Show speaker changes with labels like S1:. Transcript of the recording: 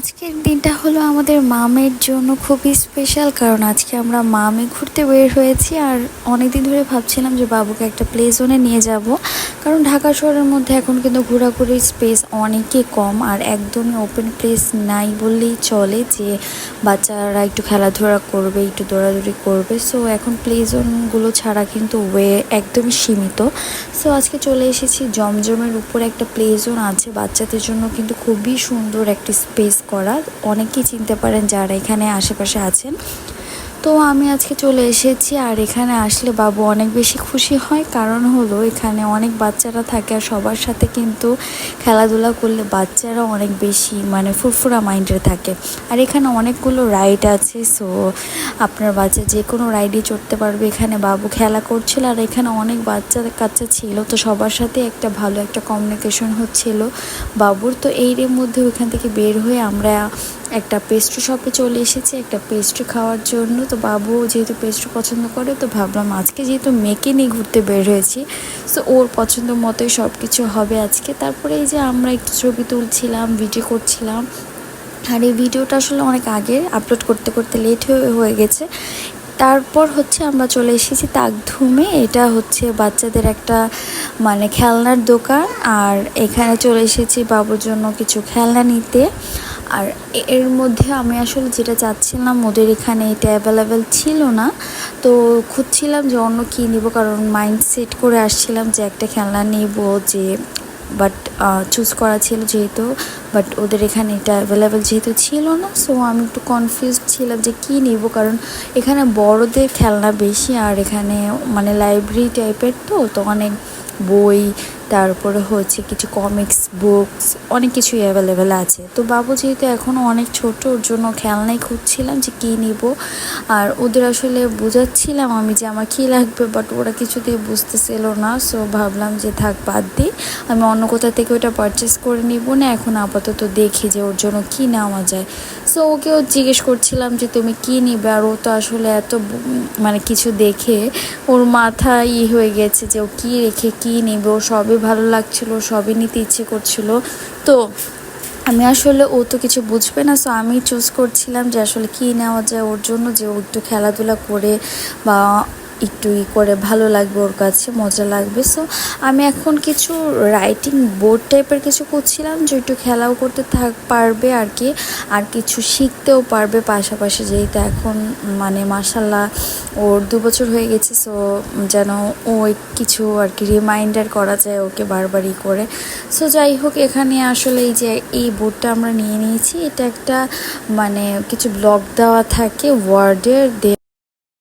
S1: আজকের দিনটা হলো আমাদের মামের জন্য খুবই স্পেশাল, কারণ আজকে আমরা মামে ঘুরতে বের হয়েছি। আর অনেক দিন ধরে ভাবছিলাম যে বাবুকে একটা প্লে জোনে নিয়ে যাব, কারণ ঢাকা শহরের মধ্যে এখন কিন্তু ঘোরাঘুরির স্পেস অনেকই কম আর একদমই ওপেন প্লেস নাই বললেই চলে, যে বাচ্চারা একটু খেলাধুলা করবে, একটু দৌড়াদৌড়ি করবে। সো এখন প্লে জোনগুলো ছাড়া কিন্তু একদমই সীমিত। সো আজকে চলে এসেছি জমজমের উপরে একটা প্লে জোন আছে বাচ্চাদের জন্য, কিন্তু খুবই সুন্দর একটা স্পেস করা। অনেকেই চিনতে পারেন যারা এখানে আশেপাশে আছেন। তো আমি আজকে চলে এসেছি, আর এখানে আসলে বাবু অনেক বেশি খুশি হয়, কারণ হলো এখানে অনেক বাচ্চারা থাকে আর সবার সাথে কিন্তু খেলাধুলা করলে বাচ্চারা অনেক বেশি ফুরফুরা মাইন্ডে থাকে। আর এখানে অনেকগুলো রাইড আছে, সো আপনার বাচ্চা যে কোনো রাইডে চড়তে পারবে। এখানে বাবু খেলা করছিল আর এখানে অনেক বাচ্চা কাচ্চা ছিল, তো সবার সাথে একটা ভালো একটা কমিউনিকেশন হচ্ছিল বাবুর। তো এর মধ্যে ওইখান থেকে বের হয়ে আমরা একটা পেস্ট্রি শপে চলে এসেছি একটা পেস্ট্রি খাওয়ার জন্য। তো বাবু যেহেতু পেস্ট্রি পছন্দ করে, তো ভাবলাম আজকে যেহেতু মেয়েকে নিয়ে ঘুরতে বের হয়েছি, সো ওর পছন্দ মতোই সব কিছু হবে আজকে। তারপরে এই যে আমরা একটু ছবি তুলছিলাম, ভিডিও করছিলাম। আর এই ভিডিওটা আসলে অনেক আগে আপলোড করতে করতে লেট হয়ে গেছে। তারপর হচ্ছে আমরা চলে এসেছি তাকধুমে। এটা হচ্ছে বাচ্চাদের একটা খেলনার দোকান, আর এখানে চলে এসেছি বাবুর জন্য কিছু খেলনা নিতে। আর এর মধ্যে আমি আসলে যেটা চাচ্ছিলাম, ওদের এখানে এটা অ্যাভেলেবেল ছিল না, তো খুঁজছিলাম যে অন্য কী নিব, কারণ মাইন্ড সেট করে আসছিলাম যে একটা খেলনা নিব, যে বাট চুজ করা ছিল যেহেতু, বাট ওদের এখানে এটা অ্যাভেলেবেল যেহেতু ছিল না, সো আমি একটু কনফিউজড ছিলাম যে কী নিব, কারণ এখানে বড়দের খেলনা বেশি আর এখানে লাইব্রেরি টাইপের, তো অনেক বই, তারপরে হচ্ছে কিছু কমিক্স বুকস অনেক কিছুই অ্যাভেলেবেল আছে। তো বাবু যেহেতু এখনও অনেক ছোট, ওর জন্য খেলনাই খুঁজছিলাম যে কী নিব। আর ওদের আসলে বোঝাচ্ছিলাম আমি যে আমার কী লাগবে, বাট ওরা কিছুতেই বুঝতেছিল না। সো ভাবলাম যে থাক, বাদ দিই, আমি অন্য কোথা থেকে ওটা পারচেস করে নিব না, এখন আপাতত দেখি যে ওর জন্য কী নেওয়া যায়। সো ওকেও জিজ্ঞেস করছিলাম যে তুমি কী নিবে, আর ও তো আসলে এত কিছু দেখে ওর মাথা হয়ে গেছে যে ও কী রেখে কী নেবে। ও সবই ভালো লাগছিল, সবই নিতে ইচ্ছে করছিল। তো আমি আসলে ও তো কিছু বুঝবে না, সো আমি চুজ করছিলাম যে আসলে কী নেওয়া যায় ওর জন্য, যে ও একটু খেলাধুলা করে বা একটু করে ভালো লাগবে, ওর কাছে মজা লাগবে। সো আমি এখন কিছু রাইটিং বোর্ড টাইপের কিছু করছিলাম, যে একটু খেলাও করতে পারবে আর কি, আর কিছু শিখতেও পারবে পাশাপাশি, যেহেতু এখন মাশাল্লাহ ওর 2 বছর হয়ে গেছে। সো যেন ও কিছু আর কি রিমাইন্ডার করা যায় ওকে বারবারই করে। সো যাই হোক, এখানে আসলে এই যে এই বোর্ডটা আমরা নিয়ে নিয়েছি, এটা একটা কিছু ব্লক দেওয়া থাকে ওয়ার্ডের